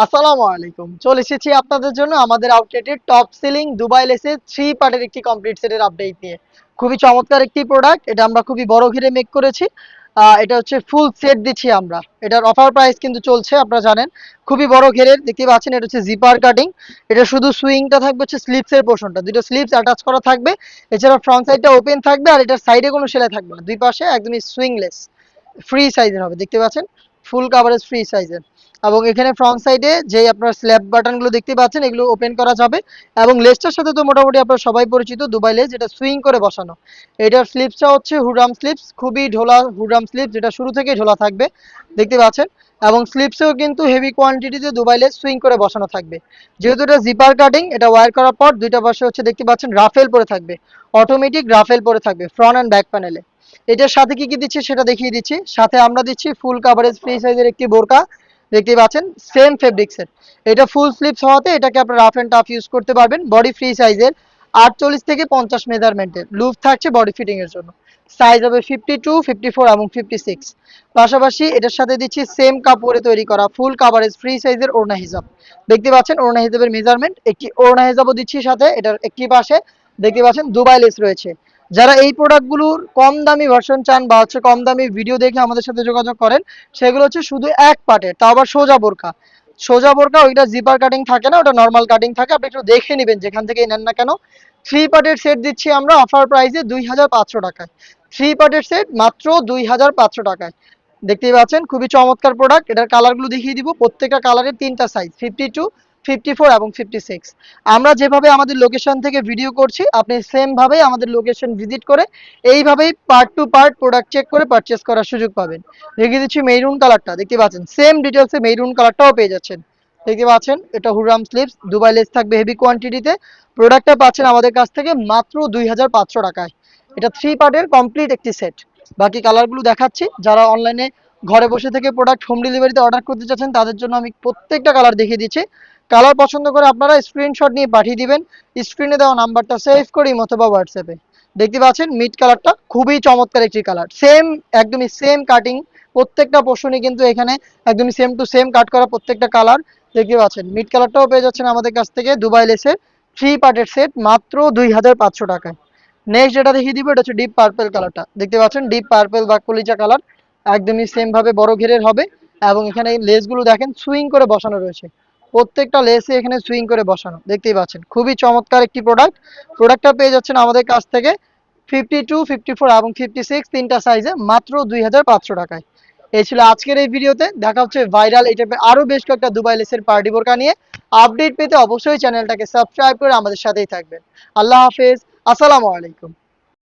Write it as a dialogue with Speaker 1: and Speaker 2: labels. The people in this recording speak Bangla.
Speaker 1: আসসালামু আলাইকুম। চলে এসেছি আপনাদের জন্য আমাদের আউটলেটের টপ সেলিং দুবাই লেসের 3 পার্টের একটি কমপ্লিট সেটের আপডেট নিয়ে। খুবই চমৎকার একটি প্রোডাক্ট। এটা আমরা খুবই বড় ঘিরে মেক করেছি। এটা হচ্ছে ফুল সেট দিচ্ছি আমরা। এটার অফার প্রাইস কিন্তু চলছে আপনারা জানেন। খুবই বড় ঘেরের দেখতে পাচ্ছেন এটা হচ্ছে জিপার কাটিং। এটা শুধু সুইংটা থাকবে হচ্ছে স্লিপসের পোরশনটা। দুটো স্লিপস অ্যাটাচ করা থাকবে। এছাড়া ফ্রন্ট সাইডটা ওপেন থাকবে আর এটার সাইডে কোনো সেলাই থাকবে না। দুই পাশে একদমই সুইংলেস। ফ্রি সাইজের হবে দেখতে পাচ্ছেন, ফুল কাভারেজ ফ্রি সাইজের। এবং এখানে ফ্রন্ট সাইডে যে আপনার স্ল্যাব বাটনগুলো দেখতে পাচ্ছেন এগুলো ওপেন করা যাবে। এবং লেসটার সাথে তো মোটামুটি আপনারা সবাই পরিচিত, দুবাই লেস, যেটা সুইং করে বসানো। এটার স্লিপসটা হচ্ছে হুডাম স্লিপস, খুবই ঢোলা হুডাম স্লিপস, যেটা শুরু থেকেই ঢোলা থাকবে দেখতে পাচ্ছেন। এবং স্লিপসেও কিন্তু হেভি কোয়ান্টিটিতে দুবাই লেস সুইং করে বসানো থাকবে। যেহেতু এটা জিপার কাটিং, এটা ওয়্যার করার পর দুইটা পাশে হচ্ছে দেখতে পাচ্ছেন রাফেল পরে থাকবে, অটোমেটিক রাফেল পরে থাকবে ফ্রন্ট অ্যান্ড ব্যাক প্যানেলে। এটার সাথে কি কি দিচ্ছি সেটা দেখিয়ে দিচ্ছি। সাথে আমরা দিচ্ছি ফুল কাভারেজ ফ্রি সাইজের একটি বোরকা দেখতে পাচ্ছেন, সেম ফেব্রিক্সের। এটা ফুল স্লিপস হওয়াতে এটাকে আপনার রাফ অ্যান্ড টাফ ইউজ করতে পারবেন। বডি ফ্রি সাইজের 48 থেকে 50 মেজারমেন্টের লুপ থাকছে বডি ফিটিং এর জন্য। সাইজ হবে 52, 54 এবং 56। পাশাপাশি এটার সাথে দিচ্ছি সেম কাপড়ে তৈরি করা ফুল কাভারেজ ফ্রি সাইজের ওড়না হিজাব দেখতে পাচ্ছেন। ওড়না হিজাবের মেজারমেন্ট একটি ওড়না হিজাবও দিচ্ছি সাথে। এটার একটি পাশে দেখতে পাচ্ছেন দুবাই লেস রয়েছে। যারা এই প্রোডাক্টগুলোর কম দামি ভার্সন চান বা হচ্ছে কম দামি ভিডিও দেখে আমাদের সাথে যোগাযোগ করেন, সেগুলো হচ্ছে শুধু এক পার্টের, তাও আবার সোজা বোরকা। সোজা বোরকা ওইটা জিপার কাটিং থাকে না, ওটা নর্মাল কাটিং থাকে। আপনি একটু দেখে নেবেন যেখান থেকেই নেন না কেন। থ্রি পার্টের সেট দিচ্ছি আমরা অফার প্রাইসে 2500 টাকায়। থ্রি পার্টের সেট মাত্র 2500 টাকায়। দেখতেই পাচ্ছেন খুবই চমৎকার প্রোডাক্ট। এটার কালারগুলো দেখিয়ে দিব। প্রত্যেকটা কালারের তিনটা সাইজ, 52, 54 এবং 56। আমরা যেভাবে আমাদের লোকেশন থেকে ভিডিও করছি, আপনি সেম ভাবেই আমাদের লোকেশন ভিজিট করে এইভাবেই part to part product check করে পারচেস করার সুযোগ পাবেন। দেখিয়ে দিচ্ছি মেরুন কালারটা দেখতে পাচ্ছেন, সেম ডিটেলসে মেরুন কালারটাও পেয়ে যাচ্ছেন দেখতে পাচ্ছেন। এটা হুরাম স্লিপস, দুবাই লেস থাকবে হেভি কোয়ান্টিটিতে। প্রোডাক্টটা পাচ্ছেন আমাদের কাছ থেকে মাত্র 2500 টাকায়। এটা থ্রি পার্টের কমপ্লিট একটি সেট। বাকি কালারগুলো দেখাচ্ছি। যারা অনলাইনে ঘরে বসে থেকে প্রোডাক্ট হোম ডেলিভারিতে অর্ডার করতে চাচ্ছেন তাদের জন্য আমি প্রত্যেকটা কালার দেখিয়ে দিচ্ছি। কালার পছন্দ করে আপনারা স্ক্রিনশট নিয়ে পাঠিয়ে দিবেন স্ক্রিনে দেওয়া নাম্বারটা সেভ করি অথবা হোয়াটসঅ্যাপে। দেখতে পাচ্ছেন মিড কালারটা খুবই চমৎকার একটি কালার, সেম একদমই সেম কাটিং। প্রত্যেকটা পোর্শনই কিন্তু এখানে একদমই সেম টু সেম কাট করা প্রত্যেকটা কালার। দেখতে পাচ্ছেন মিড কালারটাও পেয়ে যাচ্ছেন আমাদের কাছ থেকে দুবাই লেসের থ্রি পার্টের সেট মাত্র 2500 টাকায়। নেক্সট যেটা দেখিয়ে দিব এটা হচ্ছে ডিপ পার্পল কালারটা দেখতে পাচ্ছেন, ডিপ পার্পল বা কলিজা কালার। একদমই সেম ভাবে বড় ঘেরের হবে। এবং এখানে লেসগুলো দেখেন সুইং করে বসানো রয়েছে। প্রত্যেকটা লেসে এখানে সুইং করে বসানো দেখতেই পাচ্ছেন, খুবই চমৎকার একটি প্রোডাক্ট। প্রোডাক্টটা পেয়ে যাচ্ছেন আমাদের কাছ থেকে 52, 54 এবং 56 তিনটা সাইজে মাত্র 2500 টাকায়। এই ছিল আজকের এই ভিডিওতে। দেখা হচ্ছে ভাইরাল এই টাইপের আরো বেশ কয়েকটা দুবাই লেসের পার্টি বোরকা নিয়ে। আপডেট পেতে অবশ্যই চ্যানেলটাকে সাবস্ক্রাইব করে আমাদের সাথেই থাকবেন। আল্লাহ হাফেজ, আসসালামু আলাইকুম।